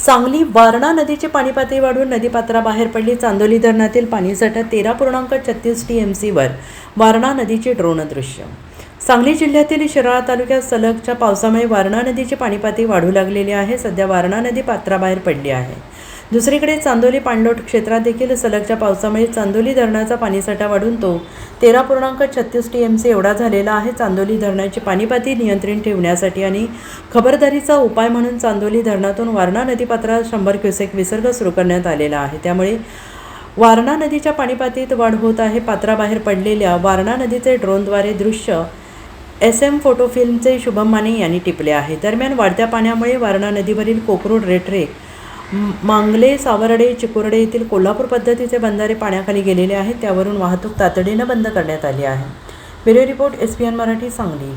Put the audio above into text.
सांगली वारणा नदीची पाणी पातळी वाढून नदीपात्राबाहेर पडली. चांदोली धरणातील पाणीसाठा 13.36 TMCवर. वारणा नदीचे ड्रोन दृश्य. सांगली जिल्ह्यातील शिराळा तालुक्यात सलगच्या पावसामुळे वारणा नदीची पाणी पातळी वाढू लागलेली आहे. सध्या वारणा नदी पात्राबाहेर पडली आहे. दुसरीकडे चांदोली पाणलोट क्षेत्रात देखील सलगच्या पावसामुळे चांदोली धरणाचा पाणीसाठा वाढून तो 13.36 TMC एवढा झालेला आहे. चांदोली धरणाची पाणीपातळी नियंत्रित ठेवण्यासाठी आणि खबरदारीचा उपाय म्हणून चांदोली धरणातून वारणा नदीपात्रात 100 क्युसेक विसर्ग सुरू करण्यात आलेला आहे. त्यामुळे वारणा नदीच्या पाणीपातळीत वाढ होत आहे. पात्राबाहेर पडलेल्या वारणा नदीचे ड्रोनद्वारे दृश्य SM फोटो फिल्मचे शुभम माने यांनी टिपले आहे. दरम्यान वाढत्या पाण्यामुळे वारणा नदीवरील कोकरूड, रेठरे, मांगले, सावर्डे, चिकुर्डे येथील कोल्हापूर पद्धतीचे बंधारे पाण्याखाली गेलेले आहेत. त्यावरून वाहतूक तातडीनं बंद करण्यात आली आहे. Bureau report SPN Marathi, Sangli.